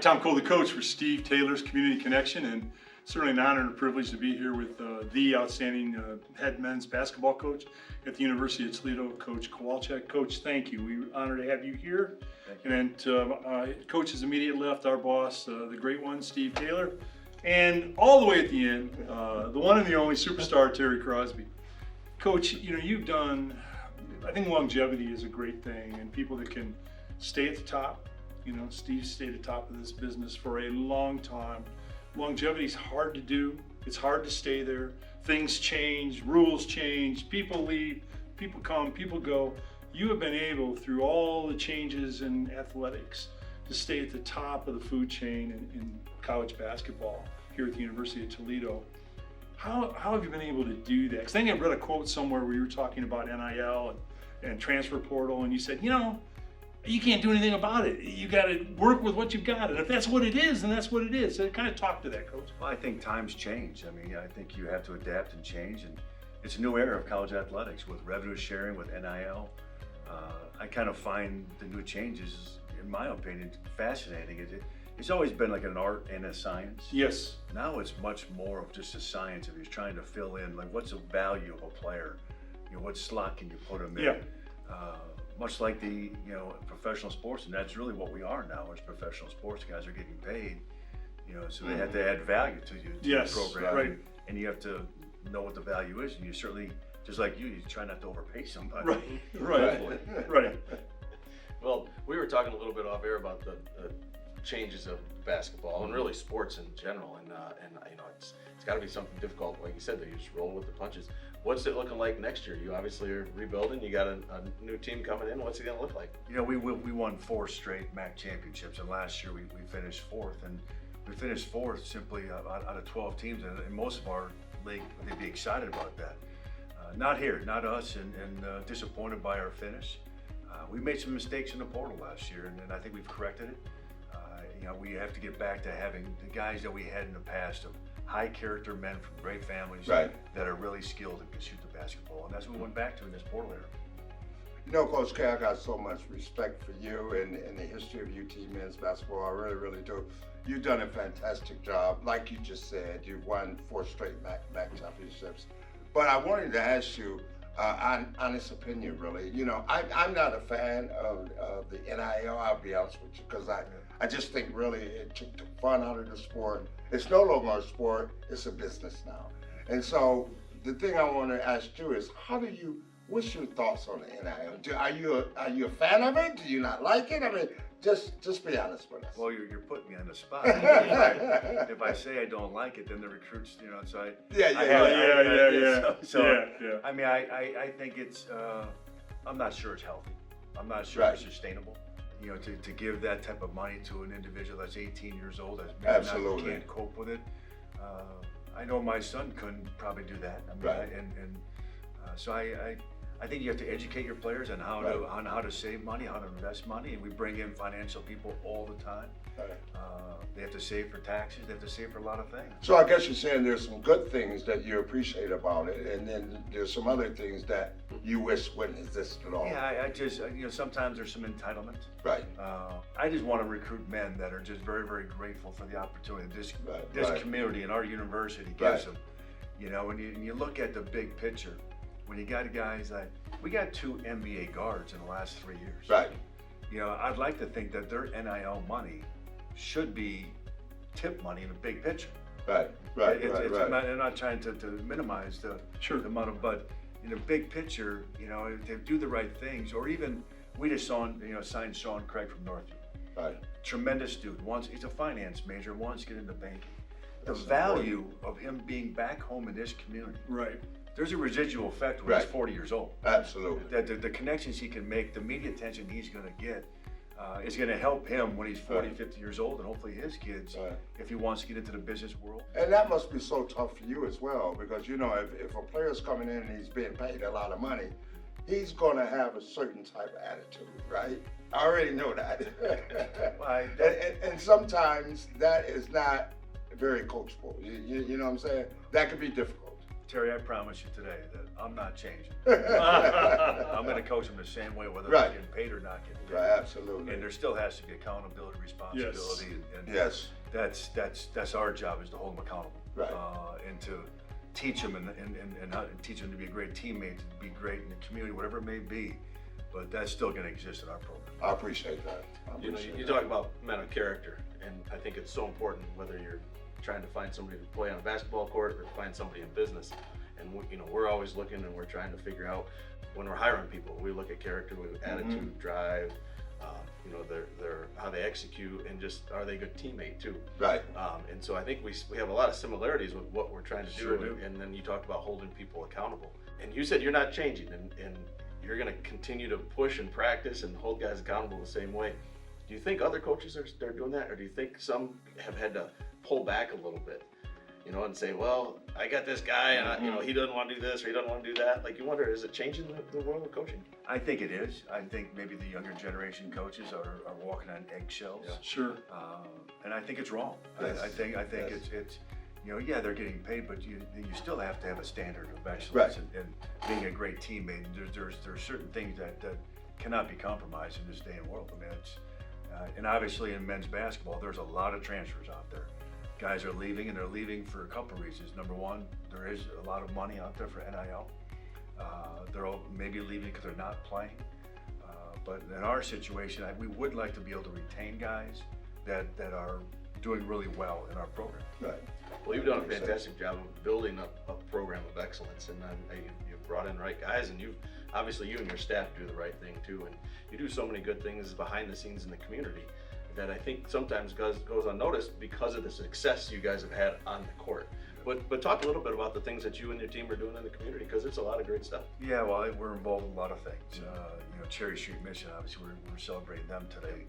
Tom Cole, the coach for Steve Taylor's Community Connection, and certainly an honor and a privilege to be here with the outstanding head men's basketball coach at the University of Toledo, Coach Kowalczyk. Coach, thank you. We're honored to have you here. And then to Coach's immediate left, our boss, the great one, Steve Taylor. And all the way at the end, the one and the only superstar, Terry Crosby. Coach, you know, you've done, I think longevity is a great thing, and people that can stay at the top. You know, Steve stayed at the top of this business for a long time. Longevity is hard to do. It's hard to stay there. Things change, rules change, people leave, people come, people go. You have been able, through all the changes in athletics, to stay at the top of the food chain in college basketball here at the University of Toledo. How have you been able to do that? Because I think I read a quote somewhere where you were talking about NIL and transfer portal, and you said, you know, you can't do anything about it. You got to work with what you've got, and if that's what it is, then that's what it is. So kind of talk to that, Coach. Well, I think times change. I mean, I think you have to adapt and change, and it's a new era of college athletics with revenue sharing, with NIL. I kind of find the new changes, in my opinion, fascinating. It's always been like an art and a science. Yes. Now it's much more of just a science of you're trying to fill in, like, what's the value of a player? You know, what slot can you put them in? Yeah. Much like the, you know, professional sports, and that's really what we are now as professional sports guys are getting paid, you know, so they have to add value to you, to Yes, the program, right. and you have to know what the value is, and you certainly, just like you try not to overpay somebody. Right. Well, we were talking a little bit off air about the changes of basketball and really sports in general, and you know, it's got to be something difficult, like you said, that you just roll with the punches. What's it looking like next year? You obviously are rebuilding. You got a new team coming in. What's it going to look like? You know, we won 4 straight MAC championships, and last year we finished 4th, and we finished 4th simply out of 12 teams, and most of our league, they'd be excited about that. Not here, not us, and disappointed by our finish. We made some mistakes in the portal last year, and I think we've corrected it. You know, we have to get back to having the guys that we had in the past of high character men from great families that are really skilled and can shoot the basketball, and that's what we went back to in this portal era. You know, Coach K, I got so much respect for you and the history of UT men's basketball. I really, really do. You've done a fantastic job. Like you just said, you've won 4 straight MAC championships. But I wanted to ask you, honest opinion, really. You know, I'm not a fan of the NIL, I'll be honest with you, because I just think really it took the fun out of the sport. It's no longer a sport, it's a business now. And so the thing I want to ask you is, what's your thoughts on the NIL? Are you a fan of it? Do you not like it? I mean, just be honest with us. Well, you're putting me on the spot. If I say I don't like it, then the recruits, you know, so Yeah. I mean, I think it's, I'm not sure it's healthy. I'm not sure it's sustainable. You know, to give that type of money to an individual that's 18 years old that maybe can't cope with it. I know my son couldn't probably do that. I mean, so I think you have to educate your players on how to save money, how to invest money, and we bring in financial people all the time. They have to save for taxes. They have to save for a lot of things. So I guess you're saying there's some good things that you appreciate about it, and then there's some other things that you wish wouldn't exist at all. Yeah, I just, you know, sometimes there's some entitlement. Right. I just want to recruit men that are just very, very grateful for the opportunity this community and our university gives them. You know, when you look at the big picture, when you got guys like, we got 2 NBA guards in the last 3 years. Right. You know, I'd like to think that their NIL money should be tip money in the big picture. Right. I'm not trying to minimize the amount of, but in the big picture, you know, if they do the right things, or even we just signed Sean Craig from Northview. Right. Tremendous dude. He's a finance major, wants to get into banking. The value of him being back home in this community. Right. There's a residual effect when he's 40 years old. Absolutely. That the connections he can make, the media attention he's going to get, is going to help him when he's 40, 50 years old, and hopefully his kids, if he wants to get into the business world. And that must be so tough for you as well, because, you know, if a player's coming in and he's being paid a lot of money, he's going to have a certain type of attitude, right? I already know that. and sometimes that is not very coachable. You know what I'm saying? That could be difficult. Terry, I promise you today that I'm not changing. I'm going to coach them the same way, whether Right. they're getting paid or not getting paid. Right, absolutely. And there still has to be accountability, responsibility, and Yes. that's our job, is to hold them accountable, Right. And to teach them and how to teach them to be a great teammate, to be great in the community, whatever it may be. But that's still going to exist in our program. I appreciate that. You know, you talk about men of character, and I think it's so important whether you're trying to find somebody to play on a basketball court or find somebody in business. And we, you know, we're always looking and we're trying to figure out when we're hiring people. We look at character, we look at attitude, drive, you know, their how they execute, and just are they a good teammate too. Right. And so I think we have a lot of similarities with what we're trying to do. Sure do. And then you talked about holding people accountable. And you said you're not changing, and you're going to continue to push and practice and hold guys accountable the same way. Do you think other coaches are doing that, or do you think some have had to pull back a little bit, you know, and say, well, I got this guy, and you know, he doesn't want to do this or he doesn't want to do that? Like, you wonder, is it changing the world of coaching? I think it is. I think maybe the younger generation coaches are walking on eggshells. Yeah. Sure. And I think it's wrong. Yes. I think Yes. it's you know, yeah, they're getting paid, but you still have to have a standard of excellence, Right. and being a great teammate. And there's certain things that cannot be compromised in this day and world. I mean, it's and obviously in men's basketball, there's a lot of transfers out there. Guys are leaving, and they're leaving for a couple of reasons. Number one, there is a lot of money out there for NIL. They're all maybe leaving because they're not playing. But in our situation, we would like to be able to retain guys that are doing really well in our program. Right. Well, you've done a fantastic job of building a program of excellence, and you've brought in the right guys, and obviously you and your staff do the right thing too, and you do so many good things behind the scenes in the community that I think sometimes goes unnoticed because of the success you guys have had on the court. But talk a little bit about the things that you and your team are doing in the community, because it's a lot of great stuff. Yeah, well, we're involved in a lot of things. You know, Cherry Street Mission, obviously, we're celebrating them today.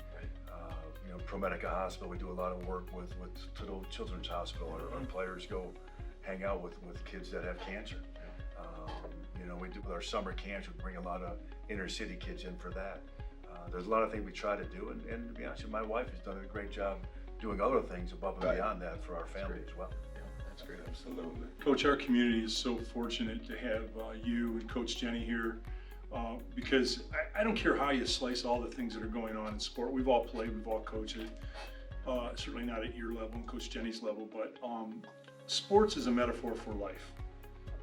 You know, ProMedica Hospital, we do a lot of work with Toledo Children's Hospital. Our players go hang out with kids that have cancer. You know, we do with our summer camps, we bring a lot of inner city kids in for that. There's a lot of things we try to do, and to be honest with you, my wife has done a great job doing other things above and Right. beyond that for our family as well. Yeah, that's great. Absolutely. Coach, our community is so fortunate to have you and Coach Jenny here, because I don't care how you slice all the things that are going on in sport. We've all played, we've all coached it. Certainly not at your level and Coach Jenny's level, but sports is a metaphor for life.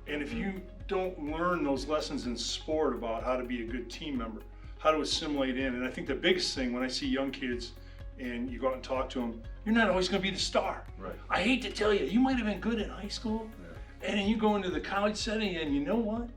And if you don't learn those lessons in sport about how to be a good team member, how to assimilate in, and I think the biggest thing when I see young kids and you go out and talk to them, you're not always going to be the star. Right. I hate to tell you, you might have been good in high school, and then you go into the college setting, and you know what?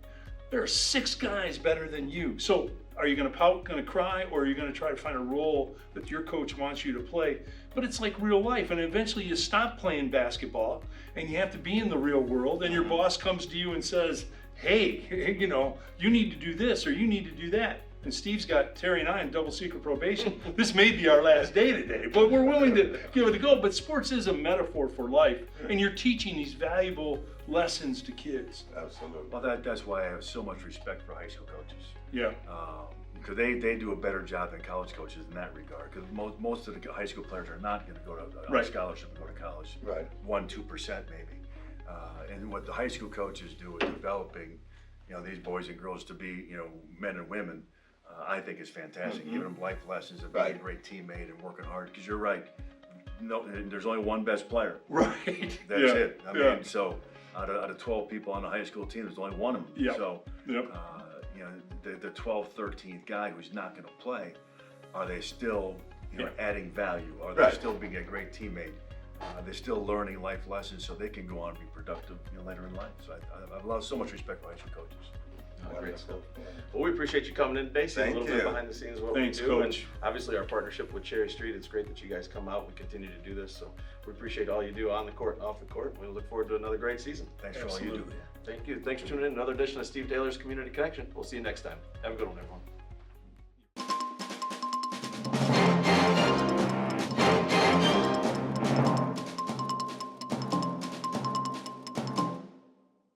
There are 6 guys better than you. So are you going to pout, going to cry, or are you going to try to find a role that your coach wants you to play? But it's like real life, and eventually you stop playing basketball, and you have to be in the real world, and your boss comes to you and says, hey, you know, you need to do this, or you need to do that. And Steve's got Terry and I on double secret probation. This may be our last day today, but we're willing to give it a go. But sports is a metaphor for life, and you're teaching these valuable lessons to kids. Absolutely. Well, that's why I have so much respect for high school coaches. Yeah. Because they do a better job than college coaches in that regard. Because most of the high school players are not going to go to Right. scholarship and go to college. Right. 1-2% maybe. And what the high school coaches do is developing, you know, these boys and girls to be, you know, men and women. I think is fantastic. Giving them life lessons of being Right. a great teammate and working hard. Because you're right. No, there's only one best player. Right. That's Yeah. it. I Yeah. mean, so out of 12 people on the high school team, there's only one of them. Yep. So, Yep. you know, the 12th, 13th guy who's not going to play, are they still, you know, adding value? Are they Right. still being a great teammate? They're still learning life lessons so they can go on and be productive, you know, later in life. So I have so much respect for high school coaches. Great stuff. Well, we appreciate you coming in today, seeing a Thank little bit you. behind the scenes of what Thanks, we do. Coach. And obviously our partnership with Cherry Street, it's great that you guys come out. We continue to do this. So we appreciate all you do on the court and off the court. We look forward to another great season. Thanks for all you do. Absolutely. Thank you. Thanks for tuning in. Another edition of Steve Taylor's Community Connection. We'll see you next time. Have a good one, everyone.